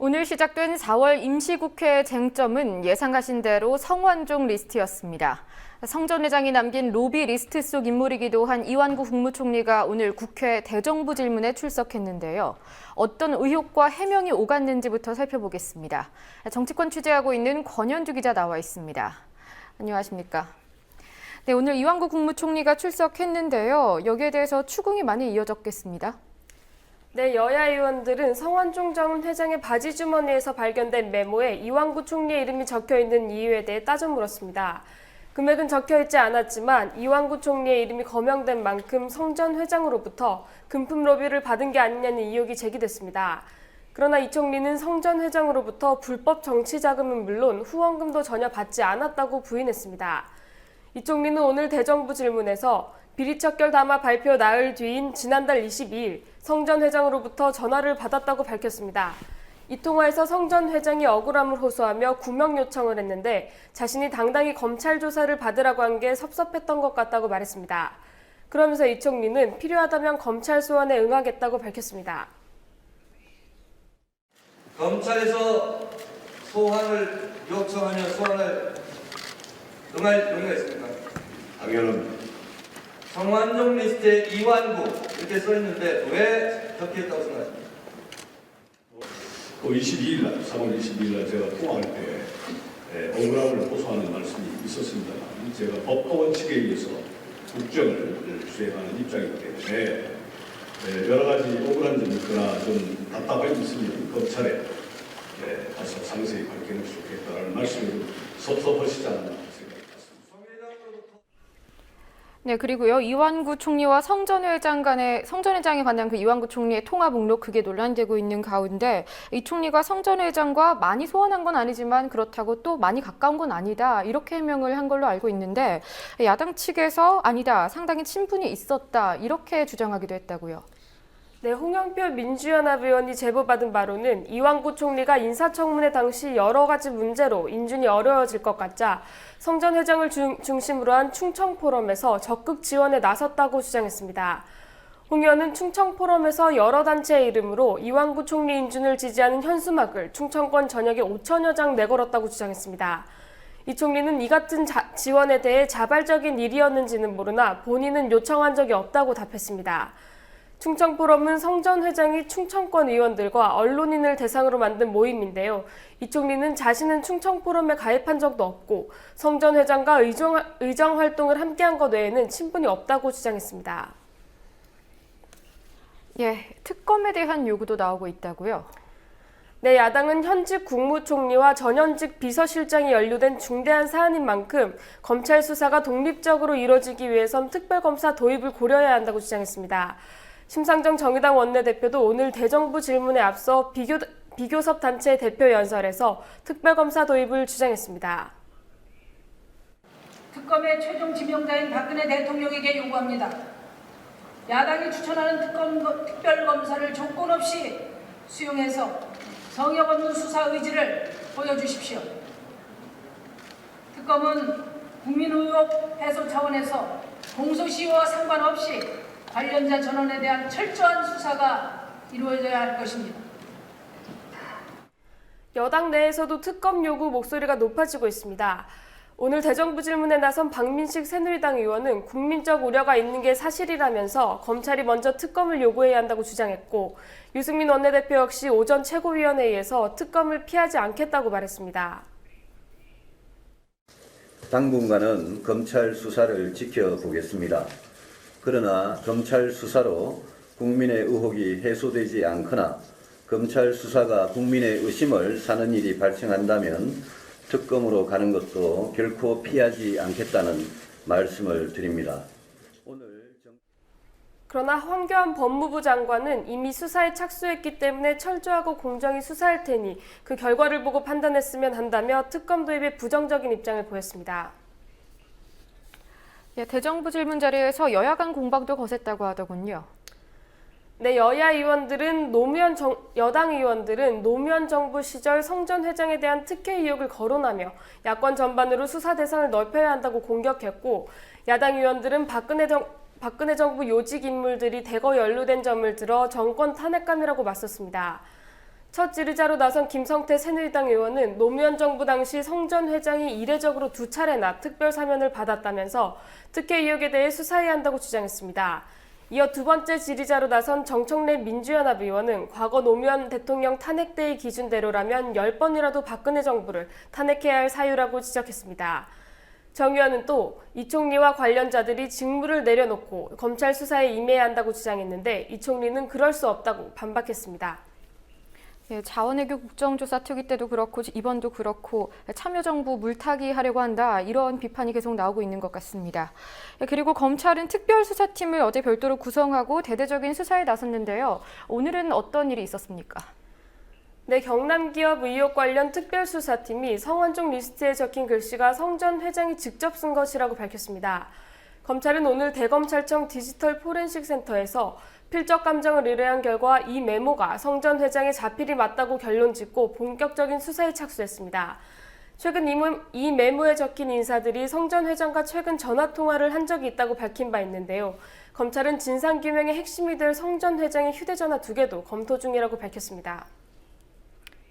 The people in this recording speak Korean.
오늘 시작된 4월 임시국회 쟁점은 예상하신 대로 성완종 리스트였습니다. 성 전 회장이 남긴 로비 리스트 속 인물이기도 한 이완구 국무총리가 오늘 국회 대정부 질문에 출석했는데요. 어떤 의혹과 해명이 오갔는지부터 살펴보겠습니다. 정치권 취재하고 있는 권현주 기자 나와 있습니다. 안녕하십니까? 네, 오늘 이완구 국무총리가 출석했는데요. 여기에 대해서 추궁이 많이 이어졌겠습니다. 네, 여야 의원들은 성완종 전 회장의 바지 주머니에서 발견된 메모에 이완구 총리의 이름이 적혀있는 이유에 대해 따져 물었습니다. 금액은 적혀있지 않았지만 이완구 총리의 이름이 거명된 만큼 성 전 회장으로부터 금품 로비를 받은 게 아니냐는 의혹이 제기됐습니다. 그러나 이 총리는 성 전 회장으로부터 불법 정치 자금은 물론 후원금도 전혀 받지 않았다고 부인했습니다. 이 총리는 오늘 대정부 질문에서 비리척결 담화 발표 나흘 뒤인 지난달 22일 성 전 회장으로부터 전화를 받았다고 밝혔습니다. 이 통화에서 성 전 회장이 억울함을 호소하며 구명 요청을 했는데 자신이 당당히 검찰 조사를 받으라고 한 게 섭섭했던 것 같다고 말했습니다. 그러면서 이 총리는 필요하다면 검찰 소환에 응하겠다고 밝혔습니다. 검찰에서 소환을 요청하면 소환을 응할 용의가 있습니까? 당연합니다. 성완종 리스트에 이완구 이렇게 써있는데 왜 적혀있다고 생각하십니까? 22일 날, 3월 22일 날 제가 통화할 때 억울함을 호소하는 말씀이 있었습니다만 제가 법과 원칙에 의해서 국정을 수행하는 입장이기 때문에 여러 가지 억울한 점이 있거나 좀 답답함이 있으면 검찰에 가서 상세히 밝혀낼 수 있겠다는 말씀을 섭섭하시지 않나 생각합니다. 네, 그리고요. 이완구 총리와 성 전 회장에 관한 그 이완구 총리의 통화 목록 그게 논란되고 있는 가운데 이 총리가 성 전 회장과 많이 소환한 건 아니지만 그렇다고 또 많이 가까운 건 아니다. 이렇게 해명을 한 걸로 알고 있는데 야당 측에서 아니다. 상당히 친분이 있었다. 이렇게 주장하기도 했다고요. 네, 홍영표 민주연합 의원이 제보받은 바로는 이완구 총리가 인사청문회 당시 여러 가지 문제로 인준이 어려워질 것 같자 성 전 회장을 중심으로 한 충청포럼에서 적극 지원에 나섰다고 주장했습니다. 홍 의원은 충청포럼에서 여러 단체의 이름으로 이완구 총리 인준을 지지하는 현수막을 충청권 전역에 5천여 장 내걸었다고 주장했습니다. 이 총리는 이 같은 지원에 대해 자발적인 일이었는지는 모르나 본인은 요청한 적이 없다고 답했습니다. 충청포럼은 성 전 회장이 충청권 의원들과 언론인을 대상으로 만든 모임인데요. 이 총리는 자신은 충청포럼에 가입한 적도 없고 성 전 회장과 의정 활동을 함께한 것 외에는 친분이 없다고 주장했습니다. 예, 특검에 대한 요구도 나오고 있다고요. 네, 야당은 현직 국무총리와 전현직 비서실장이 연루된 중대한 사안인 만큼 검찰 수사가 독립적으로 이루어지기 위해선 특별검사 도입을 고려해야 한다고 주장했습니다. 심상정 정의당 원내대표도 오늘 대정부 질문에 앞서 비교섭 단체 대표 연설에서 특별검사 도입을 주장했습니다. 특검의 최종 지명자인 박근혜 대통령에게 요구합니다. 야당이 추천하는 특별검사를 조건 없이 수용해서 성역 없는 수사 의지를 보여주십시오. 특검은 국민 의혹 해소 차원에서 공소시효와 상관없이 관련자 전원에 대한 철저한 수사가 이루어져야 할 것입니다. 여당 내에서도 특검 요구 목소리가 높아지고 있습니다. 오늘 대정부 질문에 나선 박민식 새누리당 의원은 국민적 우려가 있는 게 사실이라면서 검찰이 먼저 특검을 요구해야 한다고 주장했고 유승민 원내대표 역시 오전 최고위원회의에서 특검을 피하지 않겠다고 말했습니다. 당분간은 검찰 수사를 지켜보겠습니다. 그러나 검찰 수사로 국민의 의혹이 해소되지 않거나 검찰 수사가 국민의 의심을 사는 일이 발생한다면 특검으로 가는 것도 결코 피하지 않겠다는 말씀을 드립니다. 그러나 황교안 법무부 장관은 이미 수사에 착수했기 때문에 철저하고 공정히 수사할 테니 그 결과를 보고 판단했으면 한다며 특검 도입에 부정적인 입장을 보였습니다. 예, 대정부 질문 자리에서 여야 간 공방도 거셌다고 하더군요. 네, 여당 의원들은 노무현 정부 시절 성 전 회장에 대한 특혜 의혹을 거론하며 야권 전반으로 수사 대상을 넓혀야 한다고 공격했고 야당 의원들은 박근혜 정부 요직 인물들이 대거 연루된 점을 들어 정권 탄핵감이라고 맞섰습니다. 첫 질의자로 나선 김성태 새누리당 의원은 노무현 정부 당시 성 전 회장이 이례적으로 2차례나 특별 사면을 받았다면서 특혜 의혹에 대해 수사해야 한다고 주장했습니다. 이어 두 번째 질의자로 나선 정청래 민주연합 의원은 과거 노무현 대통령 탄핵 때의 기준대로라면 10번이라도 박근혜 정부를 탄핵해야 할 사유라고 지적했습니다. 정 의원은 또 이 총리와 관련자들이 직무를 내려놓고 검찰 수사에 임해야 한다고 주장했는데 이 총리는 그럴 수 없다고 반박했습니다. 예, 자원외교 국정조사 특위 때도 그렇고 이번도 그렇고 참여정부 물타기 하려고 한다 이런 비판이 계속 나오고 있는 것 같습니다. 예, 그리고 검찰은 특별수사팀을 어제 별도로 구성하고 대대적인 수사에 나섰는데요. 오늘은 어떤 일이 있었습니까? 네, 경남기업 의혹 관련 특별수사팀이 성완종 리스트에 적힌 글씨가 성 전 회장이 직접 쓴 것이라고 밝혔습니다. 검찰은 오늘 대검찰청 디지털 포렌식 센터에서 필적 감정을 의뢰한 결과 이 메모가 성 전 회장의 자필이 맞다고 결론 짓고 본격적인 수사에 착수했습니다. 최근 이 메모에 적힌 인사들이 성 전 회장과 최근 전화 통화를 한 적이 있다고 밝힌 바 있는데요. 검찰은 진상규명의 핵심이 될 성 전 회장의 휴대전화 2개도 검토 중이라고 밝혔습니다.